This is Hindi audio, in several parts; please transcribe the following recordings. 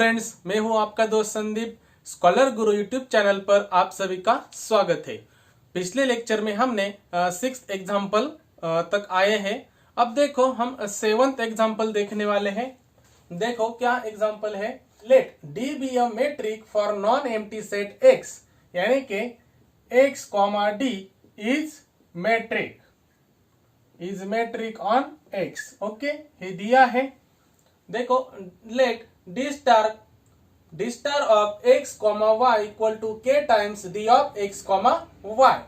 फ्रेंड्स, मैं हूं आपका दोस्त संदीप। स्कॉलर गुरु यूट्यूब चैनल पर आप सभी का स्वागत है। पिछले लेक्चर में हमने 6th एग्जाम्पल तक आए हैं। अब देखो हम 7th एग्जाम्पल देखने वाले हैं। देखो क्या एग्जाम्पल है। Let d be a metric for non empty set x, यानी कि x comma d is metric on x. Okay, ये दिया है। देखो let d star of x comma y equal to k times d of x comma y,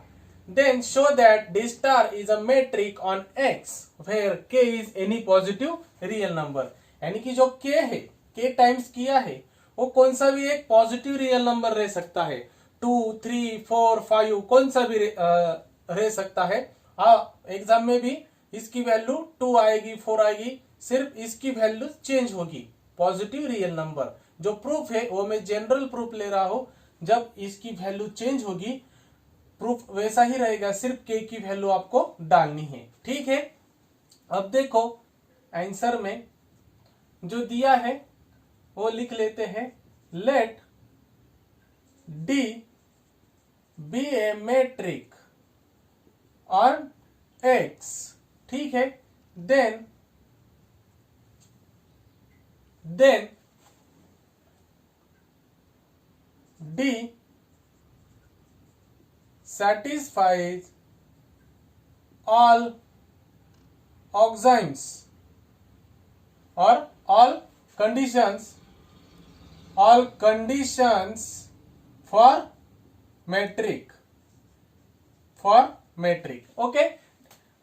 then show that d star is a metric on x where k is any positive real number. यानी कि जो के है, के टाइम्स किया है, वो कौन सा भी एक पॉजिटिव रियल नंबर रह सकता है। 2, 3, 4, 5 कौन सा भी रह सकता है। एग्जाम में भी इसकी वैल्यू 2 आएगी, 4 आएगी, सिर्फ इसकी वैल्यू चेंज होगी। पॉजिटिव रियल नंबर जो प्रूफ है वो मैं जनरल प्रूफ ले रहा हूं। जब इसकी वैल्यू चेंज होगी प्रूफ वैसा ही रहेगा, सिर्फ के की वैल्यू आपको डालनी है। ठीक है, अब देखो आंसर में जो दिया है वो लिख लेते हैं। Let d be a metric on x. ठीक है, then D satisfies all axioms or all conditions for metric। Okay,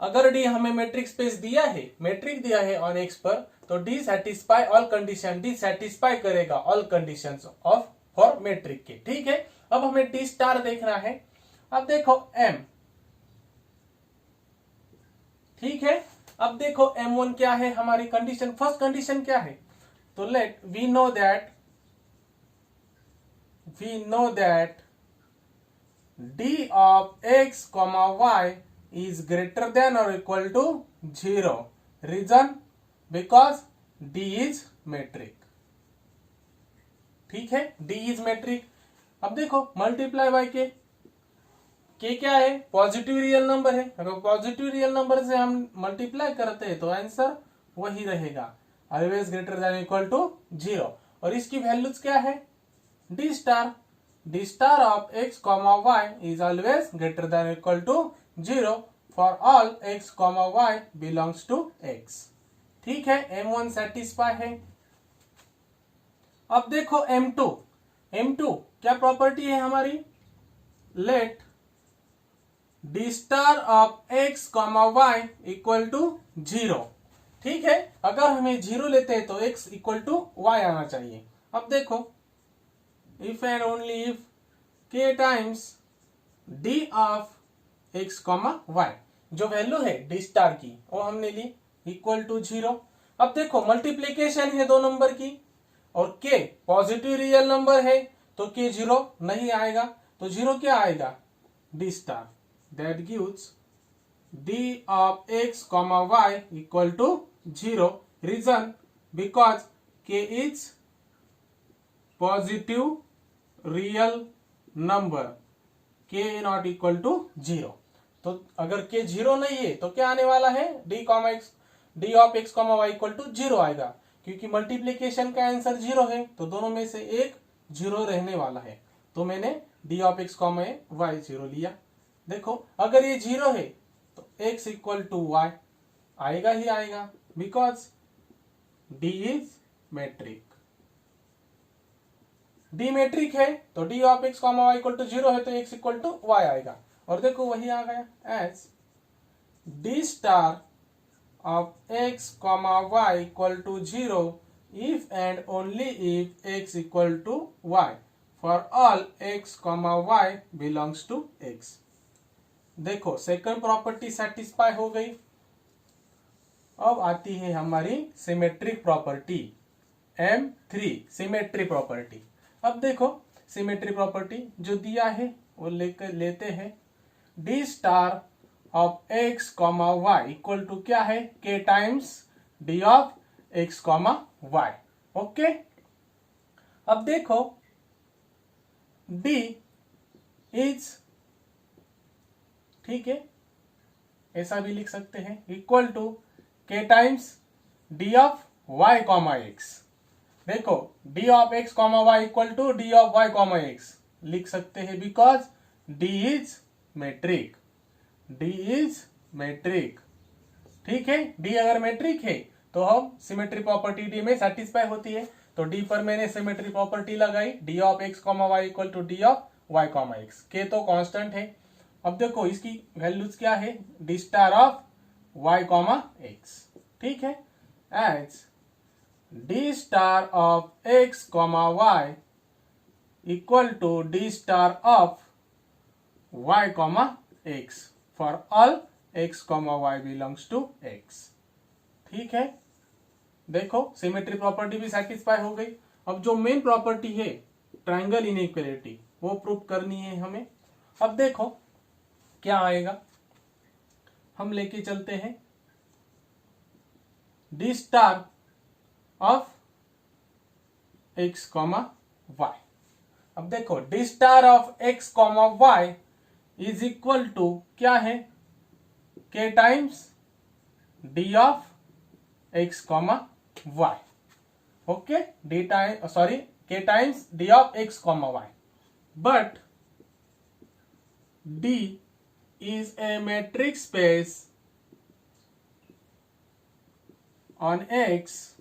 अगर डी हमें मेट्रिक स्पेस दिया है, मेट्रिक दिया है ऑन एक्स पर, तो d satisfy all condition, d satisfy करेगा all conditions of for metric के। ठीक है, अब हमें डी स्टार देखना है। अब देखो एम, ठीक है, अब देखो M1 क्या है हमारी कंडीशन। फर्स्ट कंडीशन क्या है, तो let we know that d of x comma y is greater than or equal to 0. Reason, because D is metric। ठीक है, D is metric। अब देखो मल्टीप्लाई बाय के क्या है, पॉजिटिव रियल नंबर है। अगर पॉजिटिव रियल नंबर से हम मल्टीप्लाई करते हैं तो आंसर वही रहेगा, always greater than equal to 0। और इसकी वैल्यूज क्या है, d star of x comma y is always greater than equal to 0 for all x comma y belongs to x. ठीक है, M1 सेटिस्फाई है। अब देखो M2 क्या प्रॉपर्टी है हमारी। Let d star of x comma y equal to 0। ठीक है, अगर हमें 0 लेते हैं तो x इक्वल टू वाई आना चाहिए। अब देखो if and only if k times d of x comma y, जो वैल्यू है डी स्टार की वो हमने ली इक्वल टू 0। अब देखो मल्टीप्लीकेशन है दो नंबर की, और k पॉजिटिव रियल नंबर है तो k 0 नहीं आएगा, तो 0 क्या आएगा, d star. That gives d of x comma y equal to 0। Reason, because k is positive real number, k not equal to 0। तो अगर k 0 नहीं है तो क्या आने वाला है, d of x comma y equal to 0 आएगा, क्योंकि मल्टीप्लीकेशन का आंसर 0 है तो दोनों में से एक 0 रहने वाला है। तो मैंने d of x comma y 0 लिया। देखो अगर ये 0 है तो x इक्वल टू वाई आएगा ही आएगा, because d is metric. D metric है तो d of x comma y equal to 0 है तो x इक्वल टू वाई आएगा। और देखो वही आ गया, as d star of x comma y equal to 0 if and only if x equal to y for all x comma y belongs to x। देखो सेकंड प्रॉपर्टी सेटिस्फाई हो गई। अब आती है हमारी symmetric property M3, symmetry property. अब देखो सिमेट्री प्रॉपर्टी जो दिया है वो लेते हैं। D star of x comma y equal to क्या है, k times d of x comma y. Okay, अब देखो D इज, ठीक है, ऐसा भी लिख सकते हैं, equal to K times D of y comma x। देखो D of x comma y equal to D of y comma x लिख सकते हैं, because D is metric, D is metric, ठीक है। D अगर मेट्रिक है तो हम सिमेट्री प्रॉपर्टी D में सेटिस्फाई होती है, तो D पर मैंने सिमेट्री प्रॉपर्टी लगाई, D of x comma y equal to D of y comma x। K तो कांस्टेंट है। अब देखो इसकी वैल्यूज क्या है, D star of y comma x, ठीक है, as D star of x comma y equal to D star of y comma x for all x comma y belongs to x, ठीक है। देखो सिमेट्री प्रॉपर्टी भी सेटिस्फाई हो गई। अब जो मेन प्रॉपर्टी है ट्रायंगल इनइक्वालिटी वो प्रूव करनी है हमें। अब देखो क्या आएगा, हम लेके चलते हैं D star of x comma y। अब देखो D star of x comma y is equal to क्या है, K times D of x comma y, okay, K times D of x comma y, but D is a metric space on x,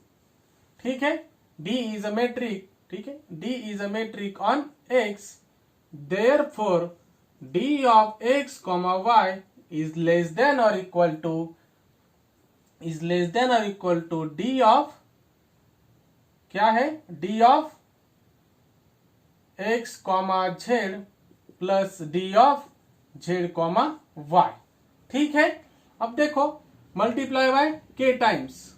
ठीक है, D is a metric, ठीक है, D is a metric on x, therefore D of x comma y is less than or equal to D of क्या है, D of x comma z plus D of z comma y, ठीक है। अब देखो multiply by K times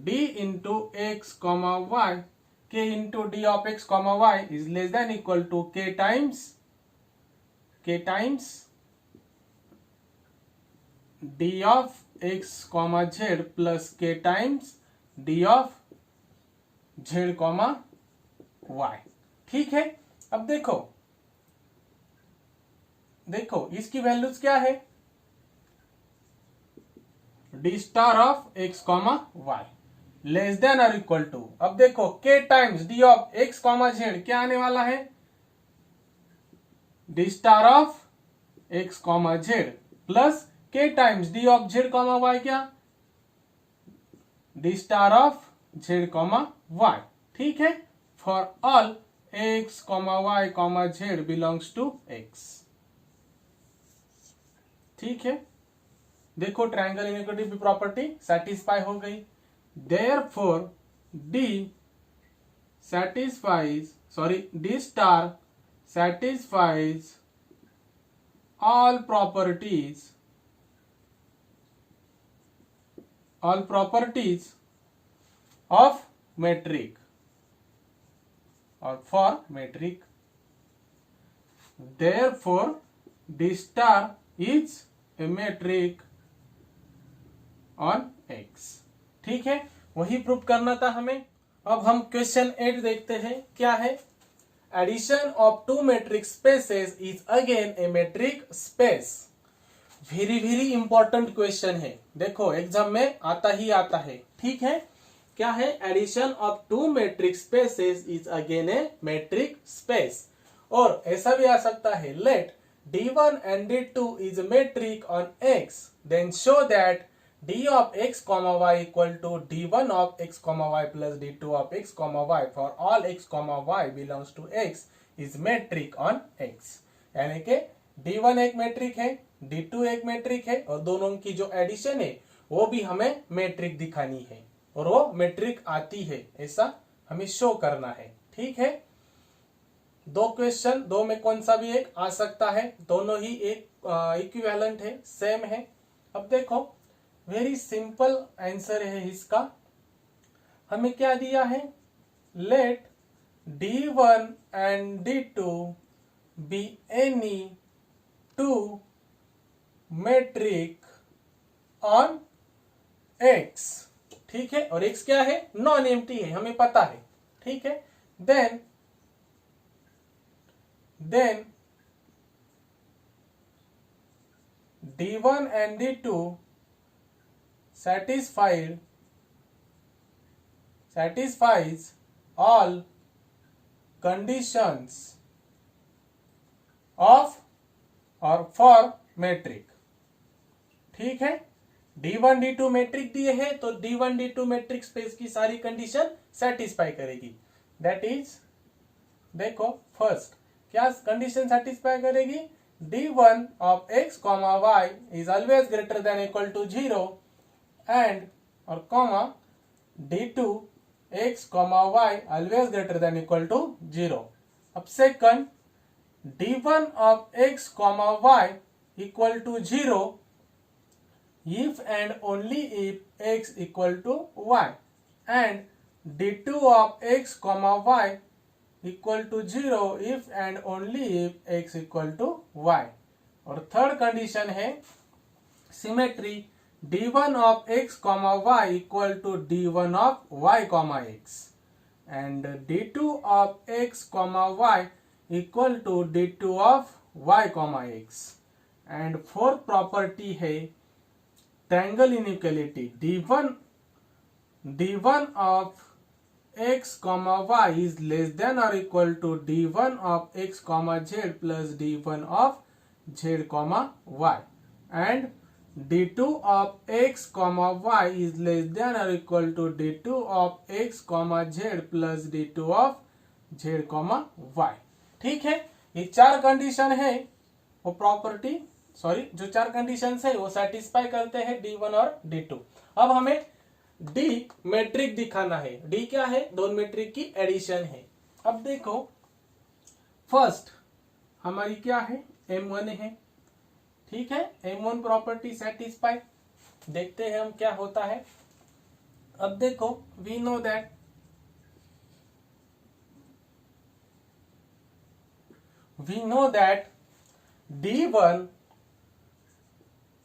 D into x comma y, K into D of x comma y is less than equal to K times D of x comma z plus K times D of z comma y, ठीक है। अब देखो इसकी वैल्यूज क्या है, D star of x comma y less than और इक्वल टू, अब देखो K times D of x comma z क्या आने वाला है, D star of x comma z plus K times D of z comma y क्या, D star of z comma y, ठीक है, for all x comma y comma z belongs to x, ठीक है। देखो ट्रायंगल इनइक्वालिटी प्रॉपर्टी सेटिस्फाई हो गई, therefore D star satisfies all properties of metric or for metric, therefore D star is a metric on x, ठीक है, वही प्रूव करना था हमें। अब हम क्वेश्चन 8 देखते हैं, क्या है, addition of two metric spaces is again a metric space. Very important question है, देखो एग्जाम में आता ही आता है, ठीक है। क्या है, addition of two metric spaces is again a metric space, और ऐसा भी आ सकता है, let D1 and D2 is a metric on x, then show that D of x comma y equal to D1 of x comma y plus D2 of x comma y for all x comma y belongs to x is metric on x। यानी कि D1 एक मेट्रिक है, D2 एक मेट्रिक है, और दोनों की जो एडिशन है वो भी हमें मेट्रिक दिखानी है, और वो मेट्रिक आती है, ऐसा हमें शो करना है, ठीक है। दो क्वेश्चन, दो में कौन सा भी एक आ सकता है, दोनों ही एक इक्विवेलेंट है, सेम है। अब देखो वेरी सिंपल आंसर है इसका, हमें क्या दिया है, let D1 and D2 be any two metric on x, ठीक है, और x क्या है, नॉन एम्प्टी है, हमें पता है, ठीक है। Then then D1 and D2 satisfies all conditions of और फॉर मेट्रिक। ठीक है, D1 D2 मेट्रिक दिए है तो D1 D2 मेट्रिक स्पेस की सारी कंडीशन सेटिस्फाई करेगी। दैट इज, देखो फर्स्ट क्या कंडीशन सेटिस्फाई करेगी, D1 of x comma y is always greater than equal to 0 and और comma D2 x comma y always greater than equal to 0। अब second D1 of x comma y equal to 0 if and only if x equal to y, and D2 of x comma y equal to 0 if and only if x equal to y। और थर्ड कंडीशन है symmetry D1 of x comma y equal to D1 of y comma x and D2 of x comma y equal to D2 of y comma x। and fourth property है triangle inequality D1 of x comma y is less than or equal to D1 of x comma z plus D1 of z comma y, and D2 of x comma y is less than or equal to D2 of x comma z plus D2 of z comma y। ठीक है, ये चार कंडीशन है वो प्रॉपर्टी जो चार कंडीशन है वो सेटिस्फाई करते हैं D1 और D2। अब हमें D मैट्रिक दिखाना है। D क्या है, दोनों मैट्रिक की एडिशन है। अब देखो फर्स्ट हमारी क्या है, M1 है। ठीक है, M1 प्रॉपर्टी सेटिस्फाई, देखते हैं हम क्या होता है। अब देखो we know that D1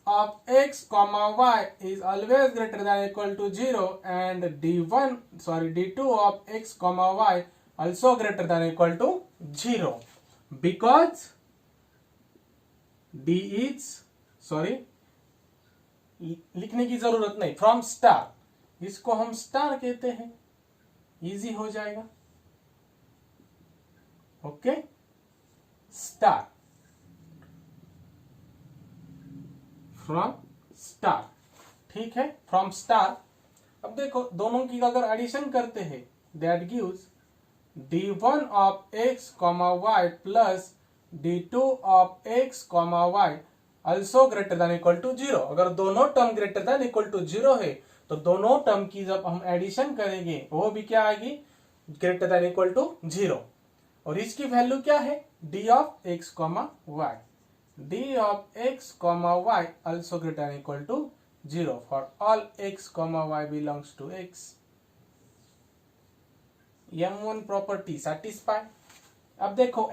of x comma y is always greater than equal to 0 and D2 of x comma y also greater than equal to 0 because D is लिखने की जरूरत नहीं, फ्रॉम स्टार, इसको हम स्टार कहते हैं, इजी हो जाएगा। Okay, star from star. ठीक है, फ्रॉम स्टार। अब देखो दोनों की अगर एडिशन करते हैं that gives D1 of x comma y plus D2 of x comma y also greater than equal to 0। अगर दोनों term greater than equal to 0 है तो दोनों टर्म की जब हम एडिशन करेंगे वो भी क्या आएगी, ग्रेटर देन इक्वल टू 0। और इसकी वैल्यू क्या है, D of x comma y, D of x comma y also greater than equal to 0 for all x comma y belongs to x। M1 property satisfy. अब देखो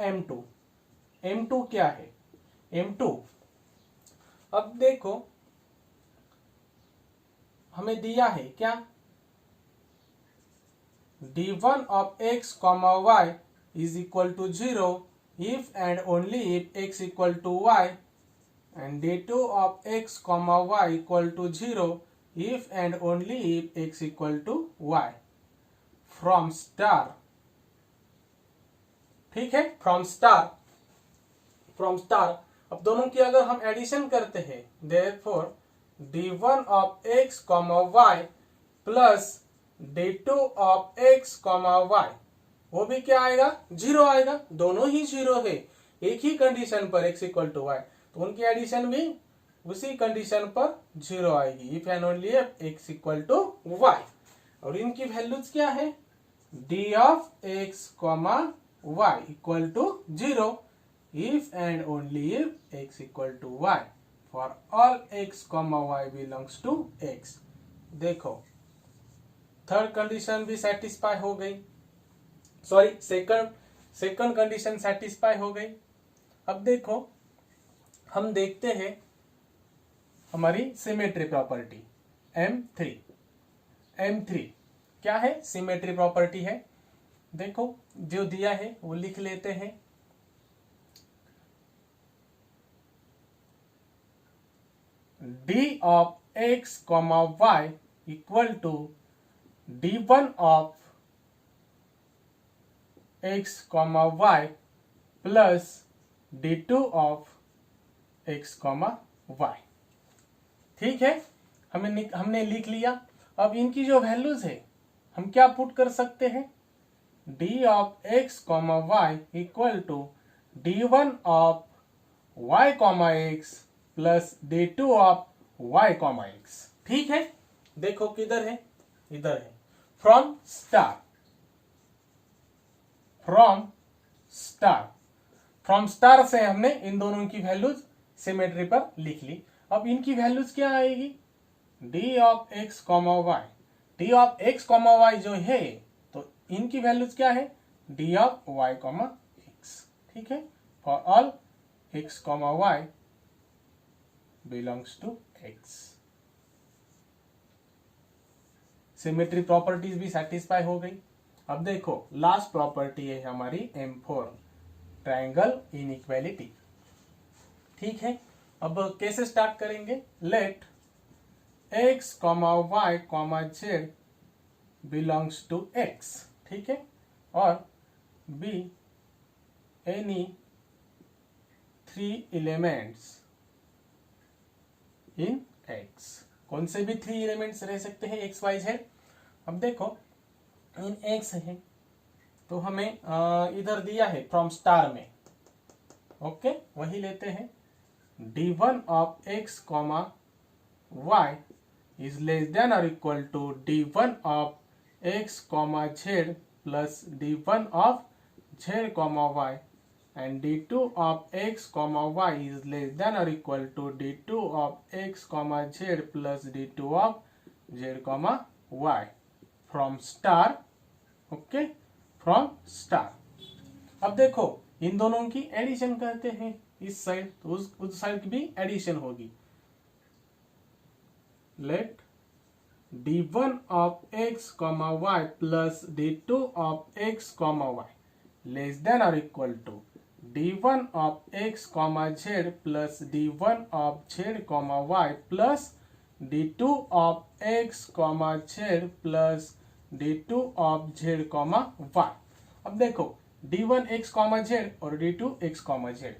M2 क्या है, M2 अब देखो हमें दिया है क्या, D1 of x comma y is equal to 0 if and only if x equal to y, and D2 of x comma y equal to 0 if and only if x equal to y from star। ठीक है, फ्रॉम स्टार। अब दोनों की अगर हम एडिशन करते हैं therefore D1 of x comma y plus D2 of x comma y वो भी क्या आएगा, 0 आएगा। दोनों ही 0 है, एक ही कंडीशन पर x इक्वल टू y, तो उनकी एडिशन भी उसी कंडीशन पर 0 आएगी if and only if x equal to y। और इनकी वैल्यूज क्या है, D of x comma y equal to 0 if and only if x equal to y for all x comma y belongs to x। देखो थर्ड कंडीशन भी सेटिस्फाई हो गई, सेकंड कंडीशन सेटिस्फाई हो गई। अब देखो हम देखते हैं हमारी सिमेट्री प्रॉपर्टी M3 क्या है, सिमेट्री प्रॉपर्टी है। देखो जो दिया है वो लिख लेते हैं। d of x comma y equal to d1 of x comma y plus d2 of x comma y। ठीक है, हमने लिख लिया। अब इनकी जो वैल्यूज है हम क्या पुट कर सकते हैं, d of x comma y equal to d1 of y comma x plus d2 of y comma x। ठीक है, देखो किधर है, इधर है। फ्रॉम स्टार से हमने इन दोनों की वैल्यूज सिमेट्री पर लिख ली। अब इनकी वैल्यूज क्या आएगी, d of x comma y, d of x comma y जो है तो इनकी वैल्यूज क्या है, d of y comma x। ठीक है, for all x comma y belongs to x। Symmetry properties भी सेटिस्फाई हो गई। अब देखो लास्ट प्रॉपर्टी है हमारी M4 ट्रायंगल इनइक्वालिटी। ठीक है, अब कैसे स्टार्ट करेंगे, let x comma y comma z belongs to x। ठीक है, और be any 3 elements in x। कौन से भी 3 एलिमेंट्स रह सकते हैं x y z। अब देखो इन x है तो हमें इधर दिया है फ्रॉम स्टार में, ओके वही लेते हैं। d1 of x comma y is less than or equal to d1 of x comma z plus d1 of z comma y, and d2 of x comma y is less than or equal to d2 of x comma z plus d2 of z comma y from star। Okay, from star. अब देखो इन दोनों की एडिशन करते हैं, इस साइड तो उस साइड की भी एडिशन होगी। Let d1 of x comma y plus d2 of x comma y less than or equal to d1 of x comma z plus d1 of z comma y plus d2 of x comma z plus d2 of z comma y। अब देखो d1 x comma z और d2 x comma z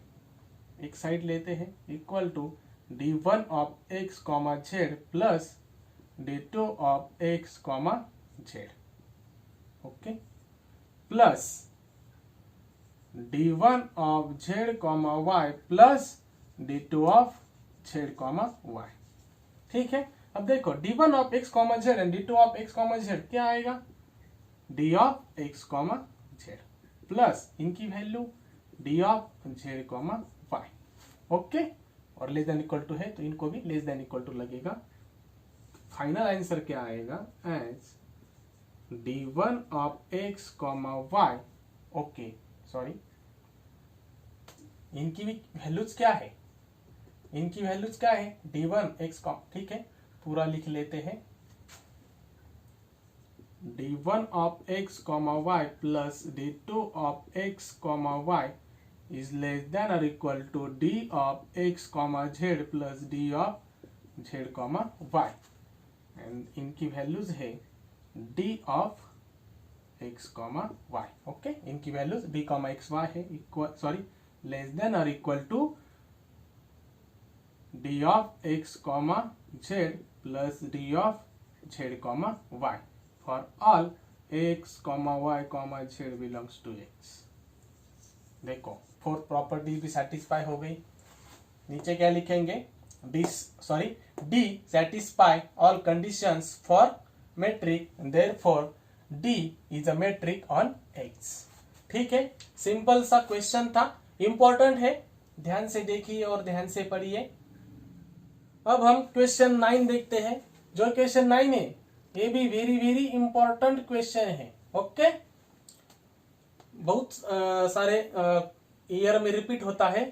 एक साइड लेते हैं, equal to d1 of x comma z plus d2 of x comma z, okay, plus d1 of z comma y plus d2 of z comma y। ठीक है, अब देखो d1 of x comma z and d2 of x comma z क्या आएगा, d of x comma z plus इनकी value d of z comma y। Okay, और लेस देन इक्वल टू है तो इनको भी लेस देन इक्वल टू लगेगा। फाइनल आंसर क्या आएगा, as d1 of x comma y। Okay sorry, इनकी भी वैल्यूज क्या है, इनकी वैल्यूज क्या है, d1 x कॉम, ठीक है पूरा लिख लेते हैं। d1 of x comma y plus d2 of x comma y is less than or equal to d of x comma z plus d of z comma y, and इनकी वैल्यूज है d of x comma y। Okay, इनकी values d comma x y है, सॉरी लेस देन और equal to d of x comma z plus d of z comma y for all x comma y comma z belongs to x। देखो फोर्थ प्रॉपर्टी भी सेटिस्फाई हो गई। नीचे क्या लिखेंगे, D satisfy all conditions for metric, therefore D is a metric on X। ठीक है, सिंपल सा क्वेश्चन था, इंपॉर्टेंट है, ध्यान से देखिए और ध्यान से पढ़िए। अब हम क्वेश्चन 9 देखते हैं। जो क्वेश्चन 9 है ये भी वेरी वेरी इंपॉर्टेंट क्वेश्चन है। ओके, बहुत सारे ईयर में रिपीट होता है,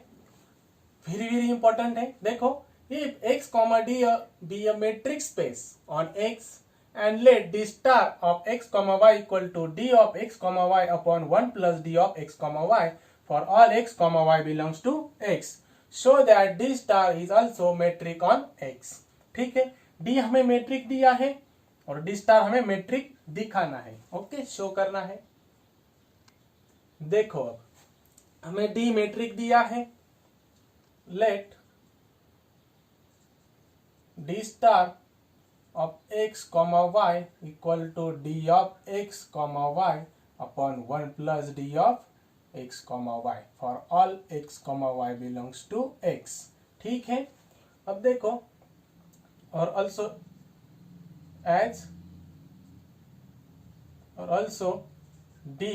वेरी वेरी इंपॉर्टेंट है। देखो, if x comma d be a metric space on X and let d star of x comma y equal to d of x comma y upon 1 plus d of x comma y for all x comma y belongs to X, show that d star is also metric on x. ठीक है, डी हमें मेट्रिक दिया है और डी स्टार हमें मेट्रिक दिखाना है। ओके, शो करना है। देखो अब हमें डी मेट्रिक दिया है, let d star of x comma y equal to d of x comma y upon 1 plus d of x comma y for all x comma y belongs to x. ठीक है, अब देखो, और ऑल्सो एज और also d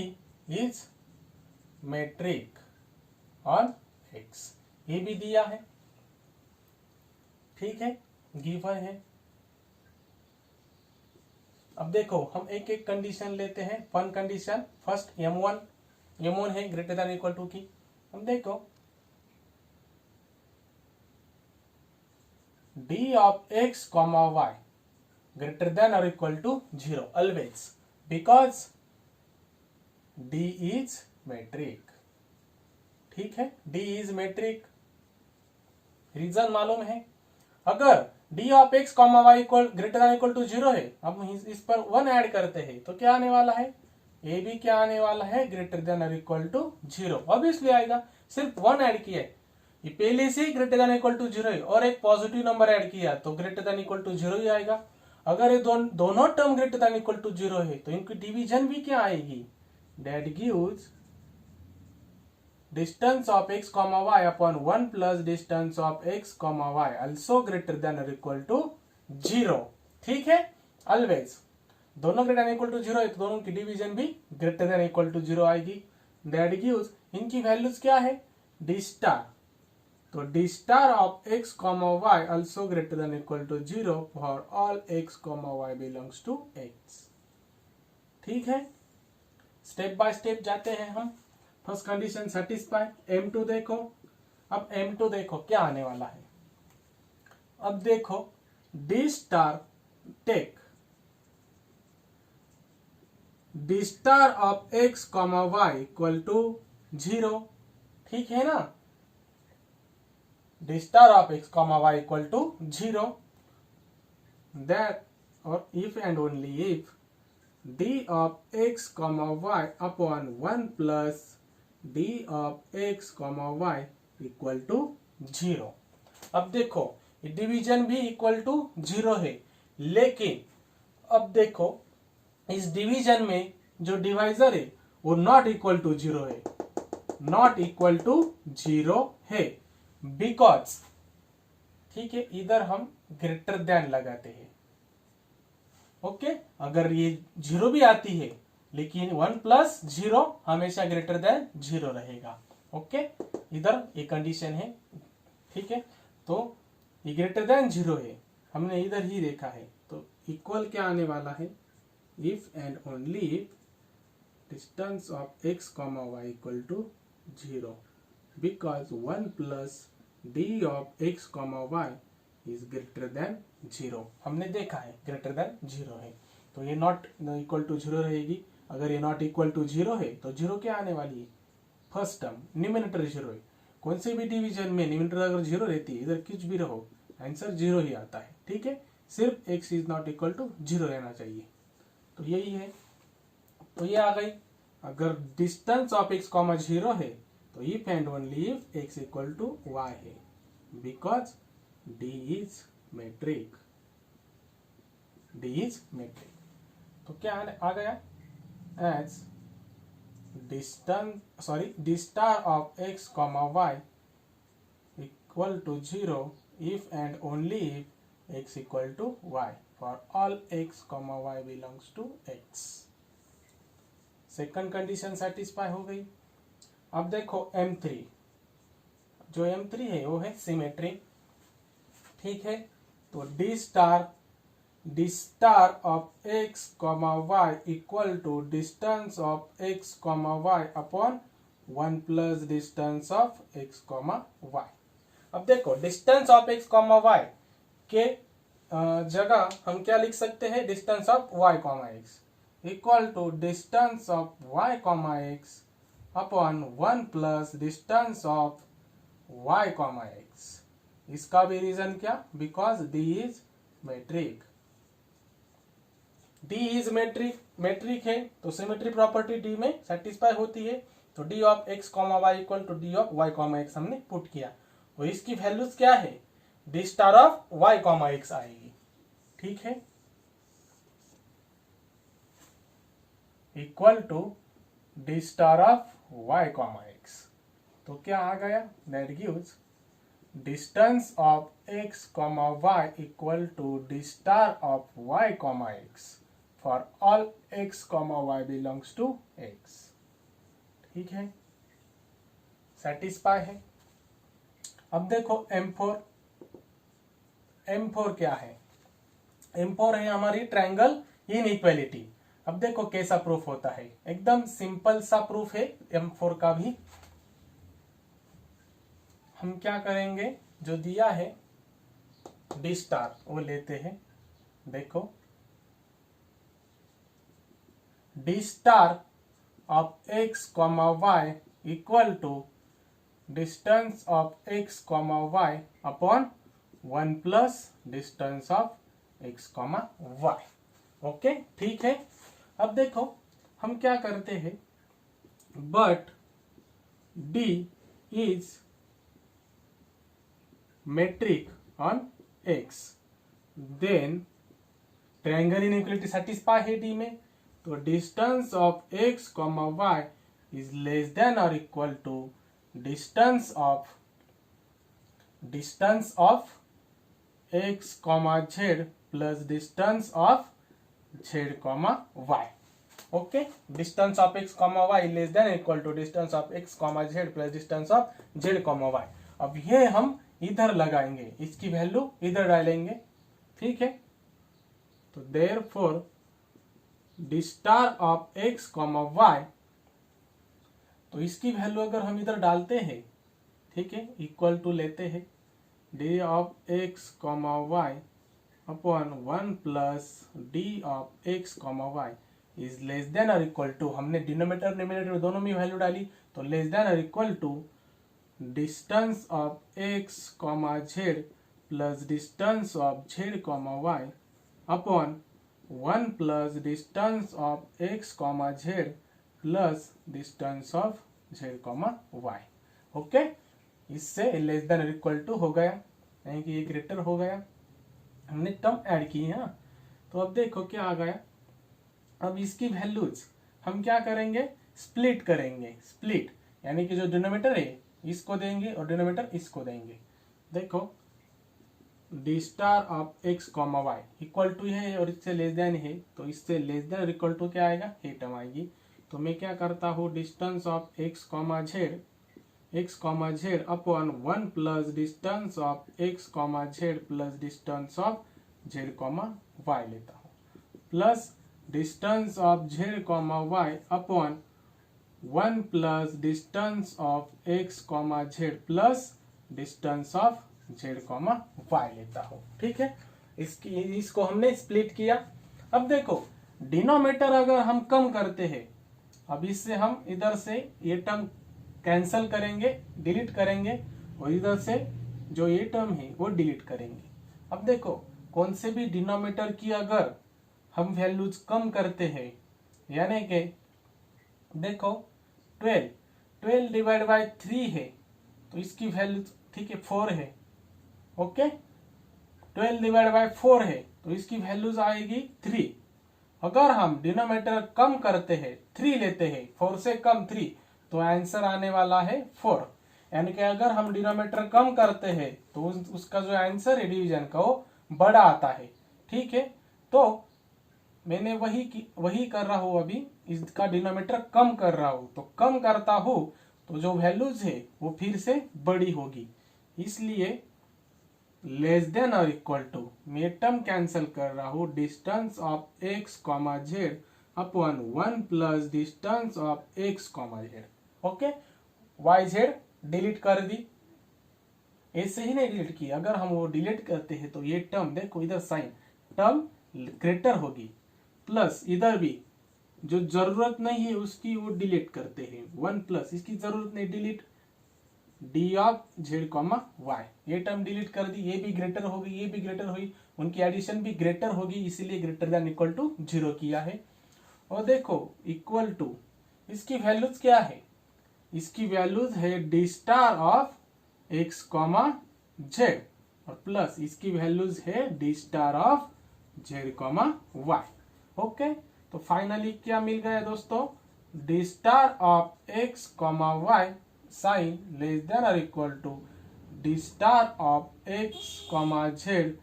is metric on x, ये भी दिया है। ठीक है, गिवन है। अब देखो हम एक एक कंडीशन लेते हैं। वन कंडीशन फर्स्ट m1 है ग्रेटर देन इक्वल टू की। हम देखो d of x comma y greater than और equal to 0 always, because d is metric. ठीक है, d इज मेट्रिक, रीजन मालूम है। अगर d of x comma y equal greater than equal to 0 है, अब इस पर 1 ऐड करते हैं तो क्या आने वाला है, ये भी क्या आने वाला है, ग्रेटर देन और इक्वल टू 0 ऑब्वियसली आएगा। सिर्फ 1 ऐड किया है, ये पहले से ही ग्रेटर देन इक्वल टू 0 है और एक पॉजिटिव नंबर ऐड किया तो ग्रेटर देन इक्वल टू 0 ही आएगा। अगर ये दोनों term greater than equal to 0 है तो इनकी डिवीजन भी क्या आएगी, that gives distance of x comma y upon 1 plus distance of x comma y also greater than or equal to 0। ठीक है, ऑलवेज दोनों ग्रेटर देन इक्वल टू 0 है तो दोनों की डिवीजन भी ग्रेटर देन इक्वल टू 0 आएगी। दैट गिव्स, इनकी वैल्यूज क्या है, डी स्टार, तो D star of x comma y also greater than equal to 0 for all x comma y belongs to x। ठीक है, स्टेप बाय स्टेप जाते हैं हम। फर्स्ट कंडीशन सेटिस्फाई, M2 देखो। अब M2 देखो क्या आने वाला है। अब देखो D star take D star of x comma y equal to 0। ठीक है ना, D star of x comma y equal to 0, that और if and only if D of x comma y upon 1 plus d of x comma y equal to 0। अब देखो ये डिवीजन भी इक्वल टू 0 है, लेकिन अब देखो इस डिवीजन में जो डिवाइजर है वो नॉट इक्वल टू 0 है, नॉट इक्वल टू 0 है, बिकॉज ठीक है इधर हम ग्रेटर देन लगाते हैं। ओके, अगर ये 0 भी आती है लेकिन 1 प्लस 0 हमेशा ग्रेटर देन 0 रहेगा। ओके, इधर ये कंडीशन है। ठीक है, तो ये ग्रेटर देन 0 है, हमने इधर ही देखा है, तो इक्वल क्या आने वाला है, if and only if distance of x comma y equal to 0 because 1 plus d of x comma y is greater than 0। हमने देखा है ग्रेटर देन 0 है, तो ये नॉट इक्वल टू 0 रहेगी। अगर ये नॉट इक्वल टू 0 है तो 0 क्या आने वाली है, फर्स्ट टर्म न्यूमरेटर 0 है। कौन से भी डिवीजन में न्यूमरेटर अगर 0 रहती है, इधर कुछ भी रहो आंसर 0 ही आता है। ठीक है, सिर्फ x is not equal to 0 रहना चाहिए, तो यही है। तो ये आ गई। अगर डिस्टेंस ऑफ x कॉमा 0 है तो if and only if x equal to y है, because d is metric, d is metric. तो क्या आ गया, as d star of x comma y equal to 0 if and only if x equal to y for all x comma y belongs to x। Second condition satisfy हो गई। अब देखो M3, जो M3 है वो है सिमेट्री। ठीक है, तो d star of x comma y equal to distance of x comma y upon 1 plus distance of x comma y। अब देखो distance of x comma y के जगह हम क्या लिख सकते हैं, distance of y comma x equal to distance of y comma x upon 1 plus distance of y comma x। इसका भी रीजन क्या, because d is metric. d is metric है तो सिमेट्री प्रॉपर्टी d में सेटिस्फाई होती है। तो d of x comma y equal to d of y comma x हमने पुट किया, और इसकी वैल्यूज क्या है, d star of y comma x आएगी। ठीक है, equal to d star of y comma x। तो क्या आ गया, that gives distance of x comma y equal to d star of y comma x for all x comma y belongs to x। ठीक है, सेटिस्फाई है। अब देखो M4 क्या है, M4 है हमारी ट्रायंगल इनइक्वालिटी। अब देखो कैसा प्रूफ होता है, एकदम सिंपल सा प्रूफ है M4 का भी। हम क्या करेंगे, जो दिया है d स्टार वो लेते हैं। देखो d star of x comma y equal to distance of x comma y upon 1 plus distance of x comma y। Okay, ठीक है। अब देखो हम क्या करते हैं, but d is metric on x, then triangle inequality satisfy है d में, तो distance of x comma y is less than or equal to distance of x comma z plus distance of z comma y। Okay, distance of x comma y less than equal to distance of x comma z plus distance of z comma y। अब ये हम इधर लगाएंगे, इसकी वैल्यू इधर डालेंगे। ठीक है, तो therefore d star of x comma y, तो इसकी वैल्यू अगर हम इधर डालते हैं, ठीक है, इक्वल टू लेते हैं d of x comma y upon 1 plus d of x comma y is less than और इक्वल टू, हमने डिनोमिनेटर न्यूमरेटर दोनों में वैल्यू डाली, तो लेस देन और equal to distance of x comma z plus distance of z comma y upon 1 plus distance of x comma z plus distance of z comma y। Okay, इससे लेस देन और इक्वल टू हो गया, यानी कि ये ग्रेटर हो गया, हमने टर्म ऐड की है। तो अब देखो क्या आ गया, अब इसकी वैल्यूज हम क्या करेंगे, स्प्लिट करेंगे। स्प्लिट यानी कि जो डिनोमिनेटर है इसको देंगे और डिनोमिनेटर इसको देंगे। देखो d star of x comma y equal to है और इससे लेस देन है, तो इससे लेस देन और इक्वल टू क्या आएगा, ये टर्म आएगी। तो मैं क्या करता हूँ, distance of x comma z upon 1 plus distance of x comma z plus distance of z comma y लेता हूँ, plus distance of z comma y upon 1 plus distance of x comma z plus distance of z comma y लेता हूँ। ठीक है, इसको हमने स्प्लिट किया। अब देखो डिनोमिनेटर अगर हम कम करते हैं, अब इससे हम इधर से ये टर्म कैंसल करेंगे, डिलीट करेंगे, और इधर से जो ये टर्म है वो डिलीट करेंगे। अब देखो कौन से भी डिनोमिनेटर की अगर हम वैल्यूज कम करते हैं, यानी कि देखो 12 डिवाइड बाय 3 है, तो इसकी वैल्यू ठीक है 4 है। ओके, 12 डिवाइड बाय 4 है, तो इसकी वैल्यूज आएगी 3। अगर हम डिनोमिनेटर कम करते हैं, 3 लेते हैं, 4 से कम 3, तो आंसर आने वाला है 4। यानी कि अगर हम डिनोमिनेटर कम करते हैं तो उसका जो आंसर है डिवीजन का वो बड़ा आता है। ठीक है, तो मैंने वही कर रहा हूँ, अभी इसका डिनोमिनेटर कम कर रहा हूँ, तो कम करता हूँ तो जो वैल्यूज है वो फिर से बड़ी होगी, इसलिए लेस देन और इक्वल टू मैं टर्म कैंसिल कर रहा हूँ, distance of x comma z upon 1 plus distance of x comma z। Okay, y z delete कर दी, ऐसे ही नहीं डिलीट की, अगर हम वो डिलीट करते हैं तो ये टर्म देखो इधर साइन टर्म ग्रेटर होगी, प्लस इधर भी जो जरूरत नहीं है उसकी वो डिलीट करते हैं, 1 प्लस इसकी जरूरत नहीं, delete d of z comma y, ये टर्म डिलीट कर दी, ये भी ग्रेटर होगी, ये भी ग्रेटर हुई, उनकी एडिशन भी ग्रेटर होगी, इसीलिए ग्रेटर देन इक्वल टू 0 किया है। और देखो इक्वल टू, इसकी वैल्यूज क्या है, इसकी वैल्यूज है d star of x comma z और प्लस इसकी वैल्यूज है d star of z comma y. Okay, तो फाइनली क्या मिल गया दोस्तों, d star of x comma y sign less than और equal to d star of x comma z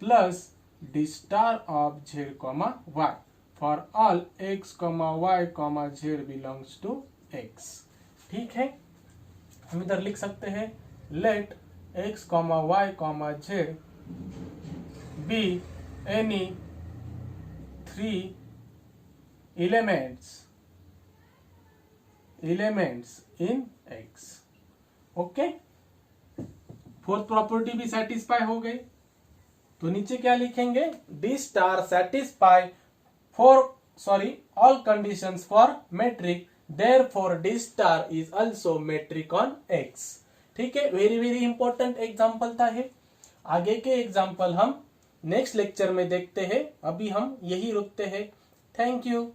plus d star of z comma y for all x comma y comma z belongs to x. ठीक है, हम इधर लिख सकते हैं late x comma y comma z be any 3 elements in X। Okay, fourth property भी सेटिस्फाई हो गई, तो नीचे क्या लिखेंगे, d star satisfy all conditions for metric, therefore d star is also metric on X। ठीक है, वेरी वेरी इंपॉर्टेंट एग्जांपल था है। आगे के एग्जांपल हम नेक्स्ट लेक्चर में देखते हैं, अभी हम यही रुकते हैं। Thank you.